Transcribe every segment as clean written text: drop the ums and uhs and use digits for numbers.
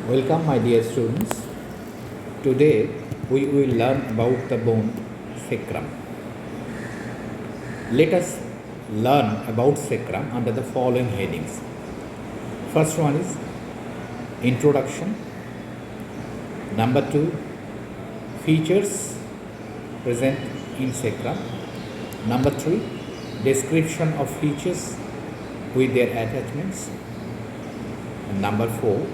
Welcome, my dear students. Today we will learn about the bone sacrum. Let us learn about sacrum under the following headings. First one is introduction. Number 2, features present in sacrum. Number 3, description of features with their attachments. And number 4,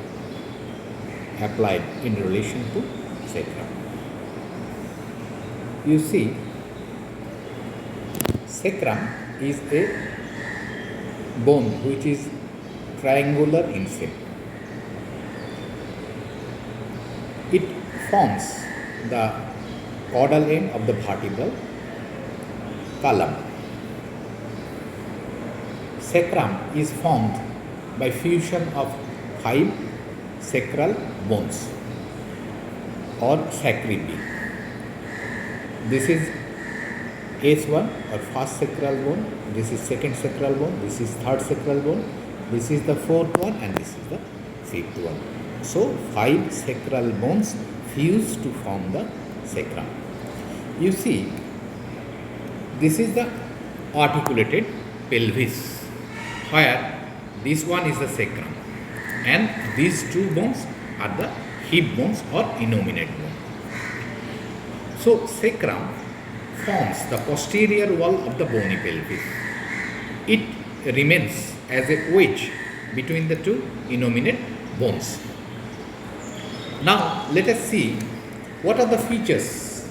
applied in relation to sacrum. You see, sacrum is a bone which is triangular in shape. It forms the caudal end of the vertebral column. Sacrum is formed by fusion of 5 sacral bones or sacri. This is S1 or first sacral bone, this is second sacral bone, this is third sacral bone, this is the fourth one, and this is the fifth one. So 5 sacral bones fuse to form the sacrum. You see, this is the articulated pelvis, where this one is the sacrum and these two bones are the hip bones or innominate bone. So sacrum forms the posterior wall of the bony pelvis. It remains as a wedge between the two innominate bones. Now let us see what are the features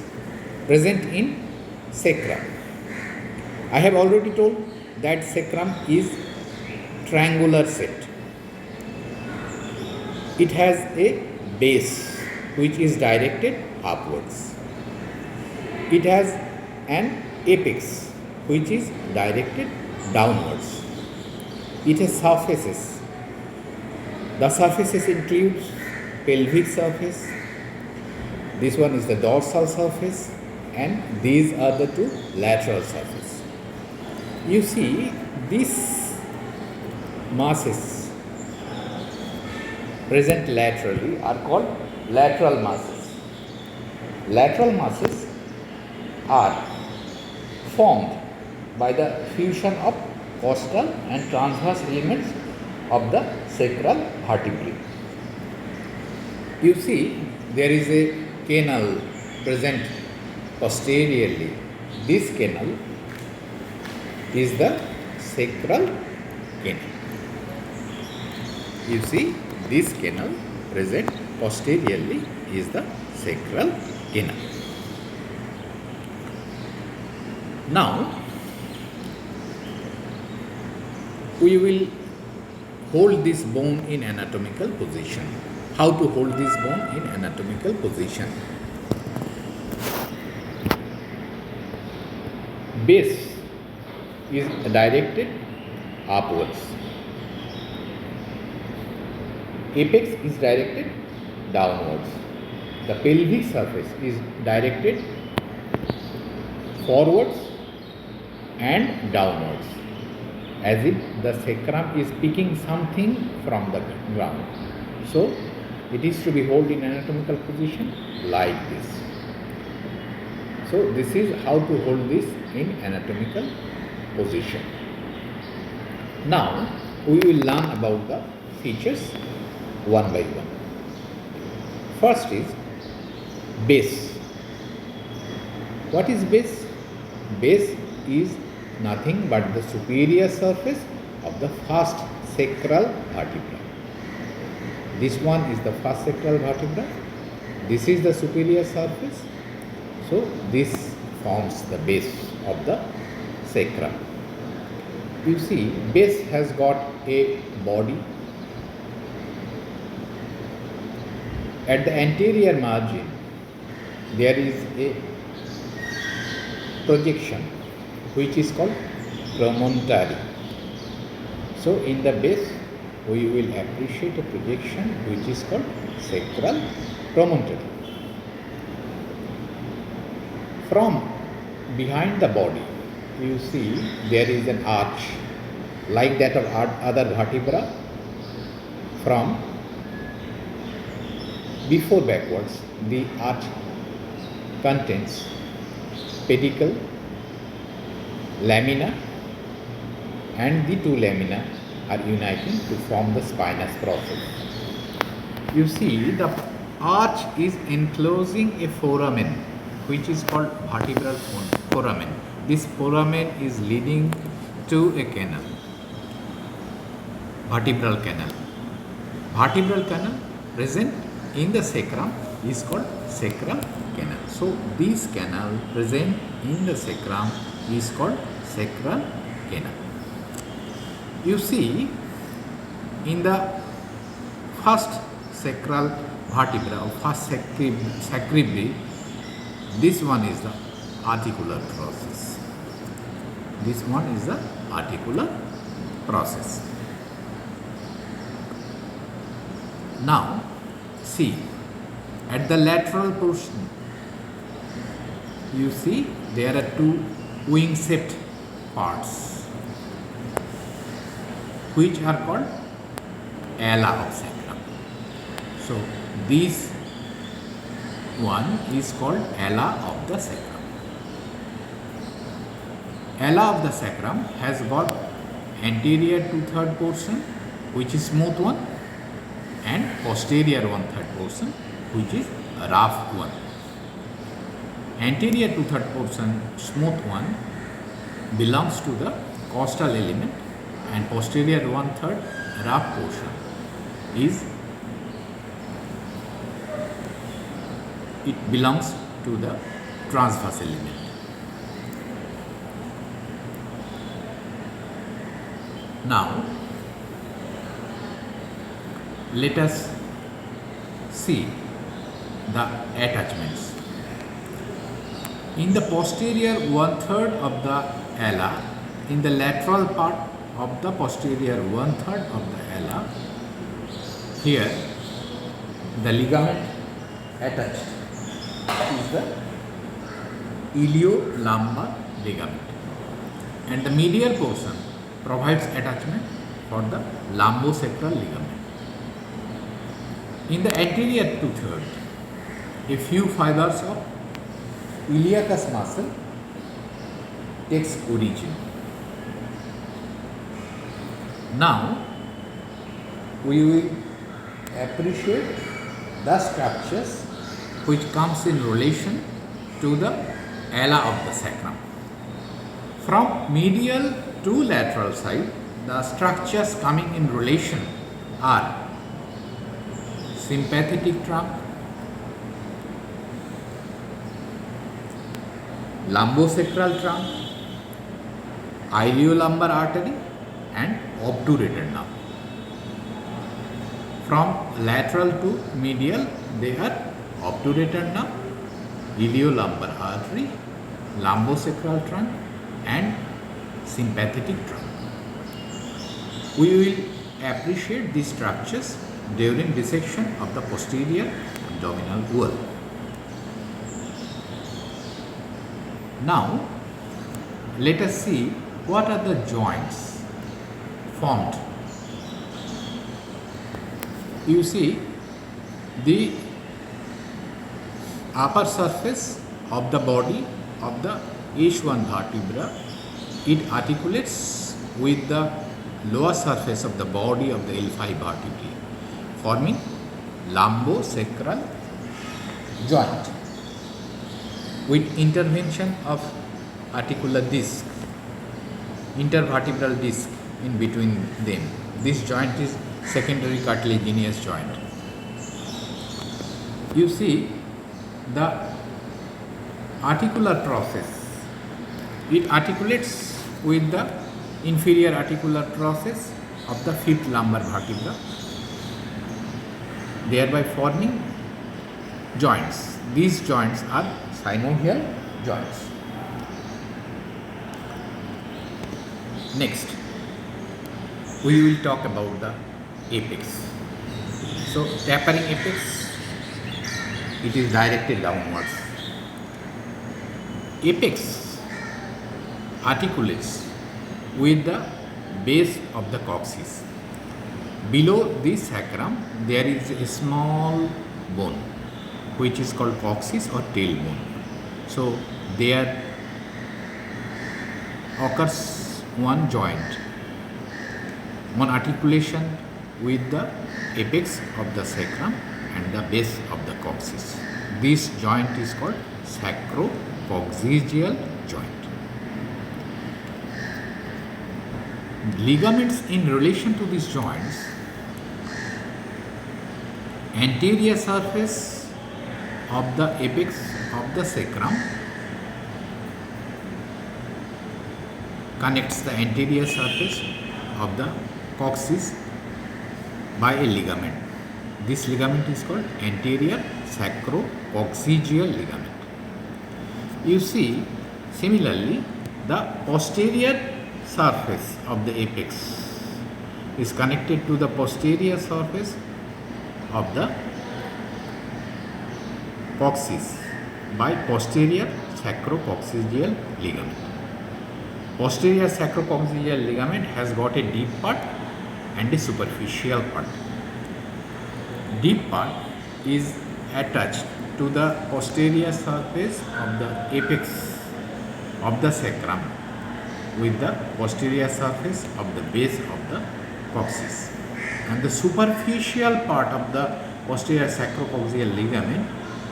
present in sacrum. I have already told that sacrum is triangular set. It has a base which is directed upwards. It has an apex which is directed downwards. It has surfaces. The surfaces include pelvic surface. This one is the dorsal surface, and these are the two lateral surfaces. You see, these masses present laterally are called lateral masses. Lateral masses are formed by the fusion of costal and transverse elements of the sacral vertebrae. You see, there is a canal present posteriorly. This canal is the sacral canal. You see, this canal present posteriorly is the sacral canal. Now, we will hold this bone in anatomical position. How to hold this bone in anatomical position? Base is directed upwards. Apex is directed downwards. The pelvic surface is directed forwards and downwards, as if the sacrum is picking something from the ground. So, it is to be held in anatomical position like this. So, this is how to hold this in anatomical position. Now, we will learn about the features one by one. First is base. What is base? Base is nothing but the superior surface of the first sacral vertebra. This one is the first sacral vertebra. This is the superior surface. So this forms the base of the sacrum. You see, base has got a body. At the anterior margin, there is a projection which is called promontory. So in the base, we will appreciate a projection which is called sacral promontory. From behind the body, you see there is an arch like that of other vertebra. From Before backwards, the arch contains pedicle, lamina, and the two lamina are uniting to form the spinous process. You see, the arch is enclosing a foramen which is called vertebral foramen. This foramen is leading to a canal, vertebral canal. Vertebral canal present in the sacrum is called sacral canal. So this canal present in the sacrum is called sacral canal. You see, in the first sacral vertebra or first sacri, this one is the articular process. This one is the articular process. Now, see, at the lateral portion, you see there are two wing-shaped parts which are called ala of sacrum. So, this one is called ala of the sacrum. Ala of the sacrum has got anterior 2/3 portion which is smooth one and posterior 1/3 portion which is rough one. Anterior 2/3 portion smooth one belongs to the costal element and posterior 1/3 rough portion belongs to the transverse element. Now, let us see the attachments. In the posterior 1/3 of the ala, in the lateral part of the posterior 1/3 of the ala, here the ligament attached is the iliolumbar ligament, and the medial portion provides attachment for the lumbosacral ligament. In the anterior 2/3, a few fibers of iliacus muscle takes origin. Now, we will appreciate the structures which comes in relation to the ala of the sacrum. From medial to lateral side, the structures coming in relation are sympathetic trunk, lumbosacral trunk, iliolumbar artery and obturator nerve. From lateral to medial, they are obturator nerve, iliolumbar artery, lumbosacral trunk and sympathetic trunk. We will appreciate these structures during dissection of the posterior abdominal wall. Now, let us see what are the joints formed. You see, the upper surface of the body of the H1 vertebra, it articulates with the lower surface of the body of the L5 vertebrae, forming lumbosacral joint with intervention of articular disc, intervertebral disc in between them. This joint is secondary cartilaginous joint. You see the articular process, it articulates with the inferior articular process of the fifth lumbar vertebra, thereby forming joints. These joints are synovial joints. Next, we will talk about the apex. So, tapering apex, it is directed downwards. Apex articulates with the base of the coccyx. Below this sacrum, there is a small bone, which is called coccyx or tailbone. So there occurs one joint, one articulation with the apex of the sacrum and the base of the coccyx. This joint is called sacrococcygeal joint. Ligaments in relation to these joints: anterior surface of the apex of the sacrum connects the anterior surface of the coccyx by a ligament. This ligament is called anterior sacrococcygeal ligament. You see, similarly, the posterior surface of the apex is connected to the posterior surface of the coccyx by posterior sacrococcygeal ligament. Posterior sacrococcygeal ligament has got a deep part and a superficial part. Deep part is attached to the posterior surface of the apex of the sacrum with the posterior surface of the base of the coccyx, and the superficial part of the posterior sacrococcygeal ligament,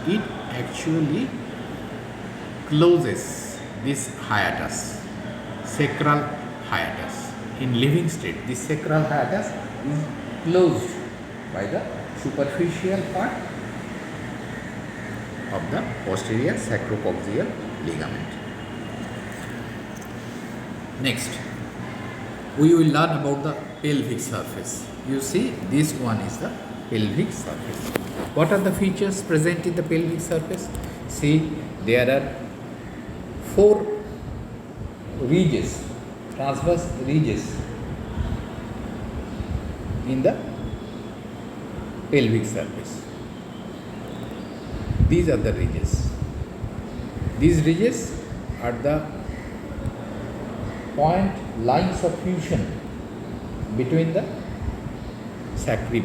it actually closes this hiatus, sacral hiatus. In living state, this sacral hiatus is closed by the superficial part of the posterior sacrococcygeal ligament. Next, we will learn about the pelvic surface. You see, this one is the pelvic surface. What are the features present in the pelvic surface? See, there are 4 ridges, transverse ridges in the pelvic surface. These are the ridges. These ridges are the point lines of fusion between the sacri.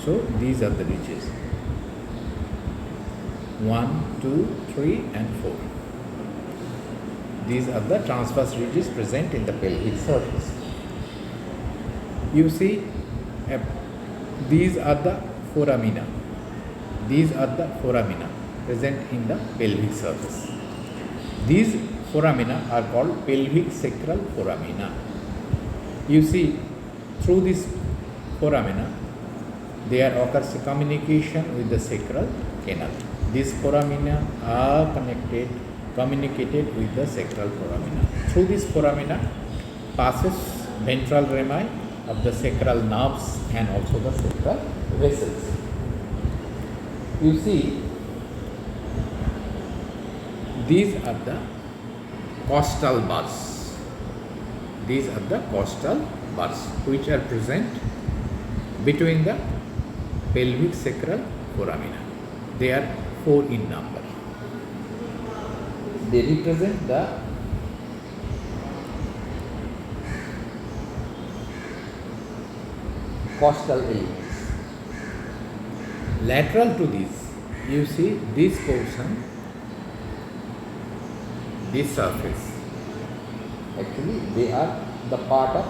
So these are the ridges. 1, 2, 3 and 4. These are the transverse ridges present in the pelvic surface. You see, these are the foramina. These are the foramina present in the pelvic surface. These foramina are called pelvic sacral foramina. You see, through this foramina, there occurs a communication with the sacral canal. These foramina are communicated with the sacral foramina. Through this foramina passes ventral rami of the sacral nerves and also the sacral vessels. You see, these are the costal bars. These are the costal bars which are present between the pelvic sacral foramina. They are 4 in number. They represent the costal elements. Lateral to this, you see this portion, this surface. Actually, they are the part of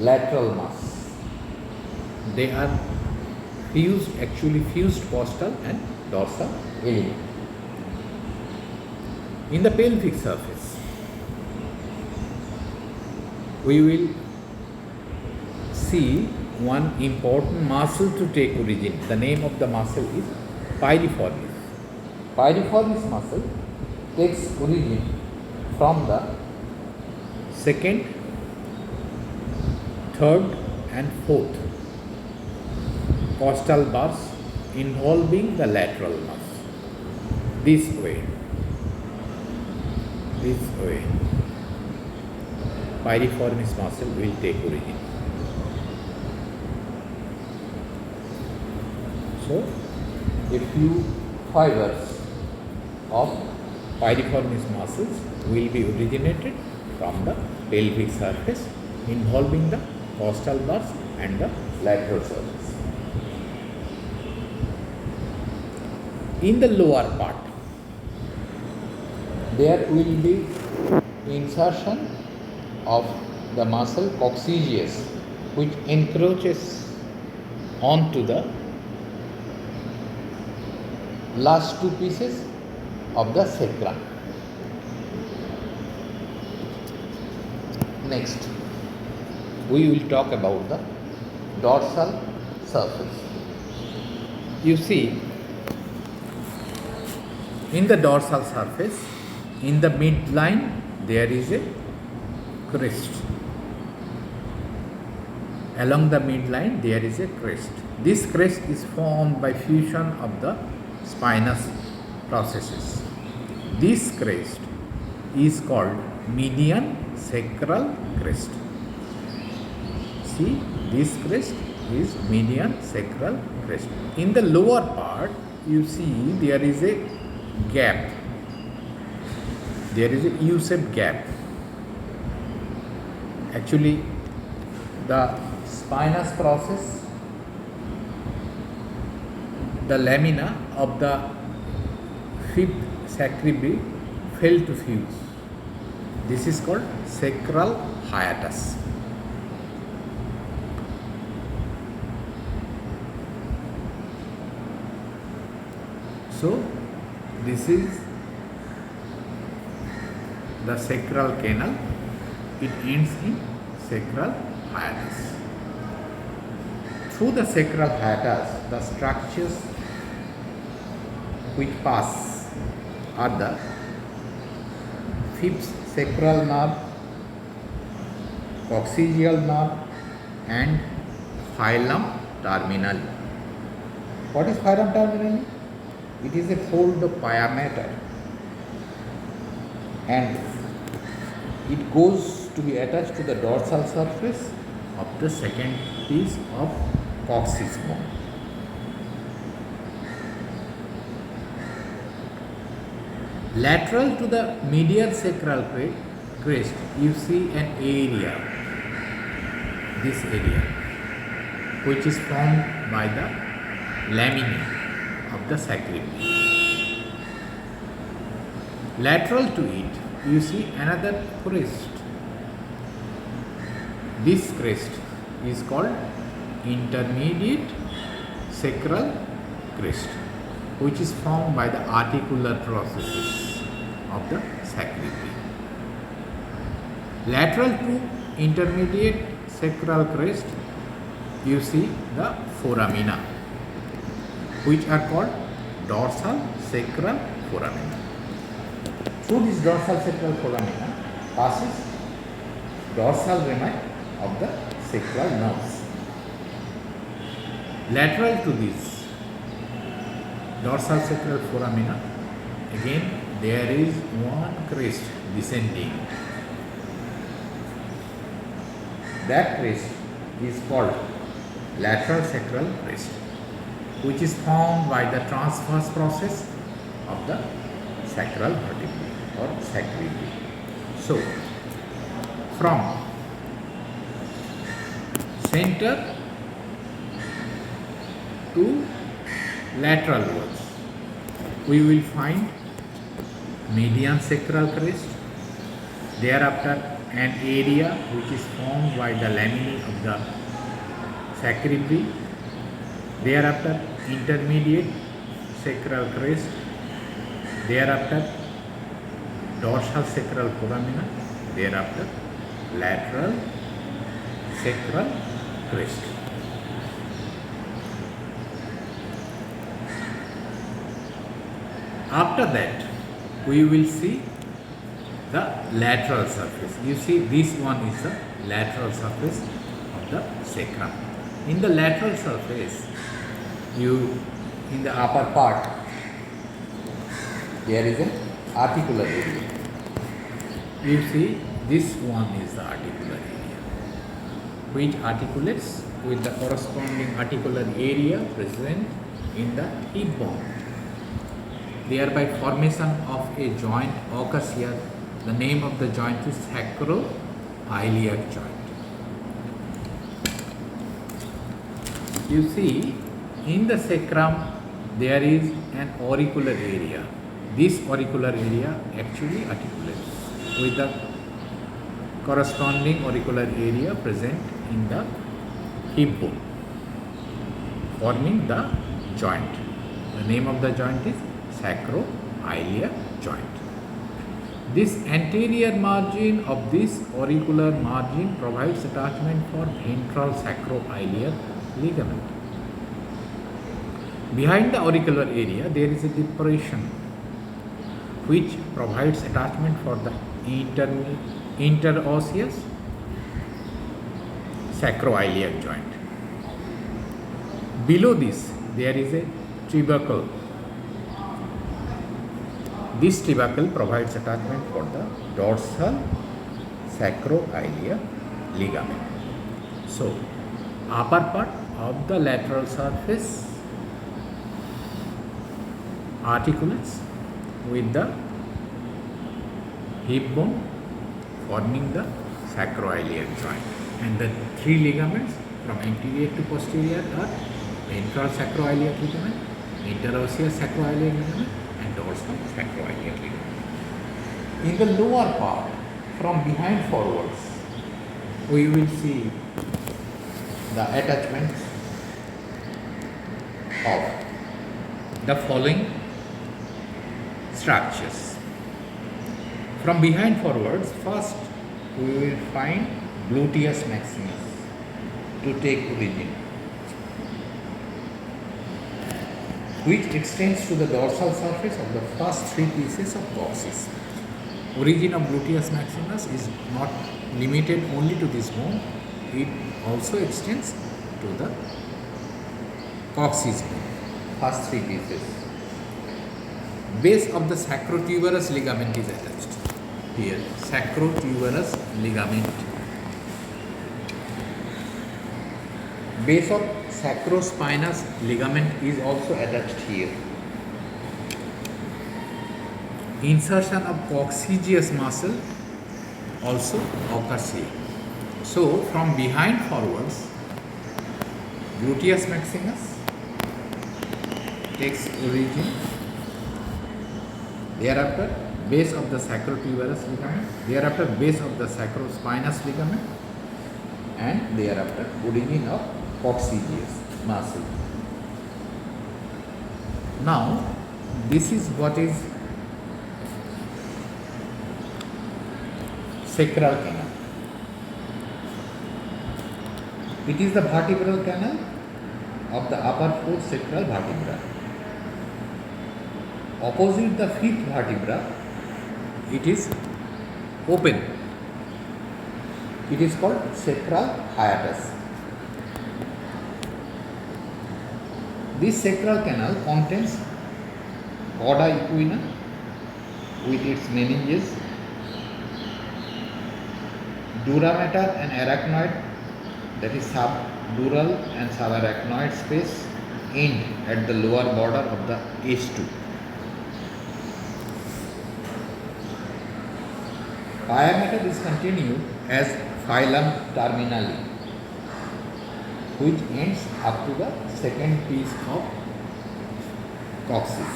lateral mass. They are fused costal and dorsal element. In the pelvic surface, we will see one important muscle to take origin. The name of the muscle is piriformis. Piriformis muscle takes origin from the second, third and fourth costal bars involving the lateral mass. This way. Piriformis muscle will take origin. So, a few fibers of piriformis muscles will be originated from the pelvic surface involving the costal bars and the lateral surface. In the lower part, there will be insertion of the muscle coccygeus, which encroaches onto the last two pieces of the sacrum. Next, we will talk about the dorsal surface. You see, in the dorsal surface, in the midline, there is a crest. Along the midline, there is a crest. This crest is formed by fusion of the spinous processes. This crest is called median sacral crest. See, this crest is median sacral crest. In the lower part, you see there is a gap. There is a U-shaped gap. Actually, the spinous process, the lamina of the fifth sacri failed to fuse. This is called sacral hiatus. So, this is the sacral canal. It ends in sacral hiatus. Through the sacral hiatus, the structures which pass are the fifth sacral nerve, coccygeal nerve, and filum terminale. What is filum terminale? It is a fold of pia mater, and it goes to be attached to the dorsal surface of the second piece of coccyx bone. Lateral to the medial sacral crest, you see an area, this area, which is formed by the laminae of the sacri. Lateral to it, you see another crest. This crest is called intermediate sacral crest, which is formed by the articular processes of the sacri. Lateral to intermediate sacral crest, you see the foramina, which are called dorsal sacral foramina. Through this dorsal sacral foramina passes dorsal rami of the sacral nerves. Lateral to this dorsal sacral foramina, again there is one crest descending. That crest is called lateral sacral crest, which is formed by the transverse process of the sacral vertebrae or sacri. So, from center to lateral walls, we will find median sacral crest, thereafter an area which is formed by the laminae of the sacri, thereafter intermediate sacral crest, thereafter dorsal sacral foramina, thereafter lateral sacral crest. After that, we will see the lateral surface. You see, this one is the lateral surface of the sacrum. In the lateral surface, in the upper part, there is an articular area. You see, this one is the articular area, which articulates with the corresponding articular area present in the hip bone. Thereby formation of a joint occurs here. The name of the joint is sacroiliac joint. You see, in the sacrum there is an auricular area. This auricular area actually articulates with the corresponding auricular area present in the hip bone, forming the joint. The name of the joint is sacroiliac joint. This anterior margin of this auricular margin provides attachment for ventral sacroiliac ligament. Behind the auricular area there is a depression which provides attachment for the interosseous sacroiliac joint. Below this there is a tubercle. This tubercle provides attachment for the dorsal sacroiliac ligament. So, upper part of the lateral surface articulates with the hip bone, forming the sacroiliac joint, and the three ligaments from anterior to posterior are ventral sacroiliac ligament, interosseous sacroiliac ligament, and dorsal sacroiliac ligament. In the lower part, from behind forwards, we will see the attachments of the following structures. From behind forwards, first we will find gluteus maximus to take origin, which extends to the dorsal surface of the first three pieces of coccyx. Origin of gluteus maximus is not limited only to this bone, it also extends to the coccyx bone, first three pieces. Base of the sacrotuberous ligament is attached here, sacrotuberous ligament. Base of sacrospinous ligament is also attached here. Insertion of coccygeus muscle also occurs here. So, from behind forwards, gluteus maximus takes origin, thereafter base of the sacrotuberous ligament, thereafter base of the sacrospinous ligament, and thereafter origin of coccygeus muscle. Now, this is what is sacral canal. It is the vertebral canal of the upper fourth sacral vertebra. Opposite the fifth vertebra, it is open. It is called sacral hiatus. This sacral canal contains cauda equina with its meninges, dura mater and arachnoid, that is subdural and subarachnoid space, end at the lower border of the S2. Pia mater is continued as phylum terminale, which ends up to the second piece of coccyx.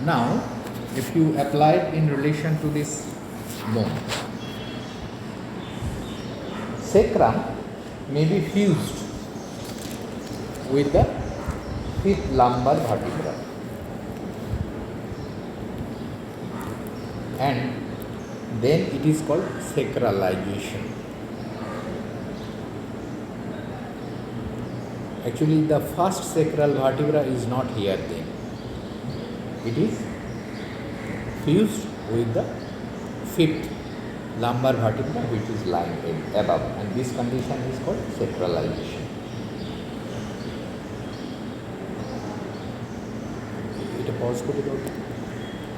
Now, if you apply it in relation to this bone, sacrum may be fused with the fifth lumbar vertebra, and then it is called sacralization. Actually, the first sacral vertebra is not here then. It is fused with the fifth lumbar vertebra which is lying above, and this condition is called sacralization. এটা pause করে দাও।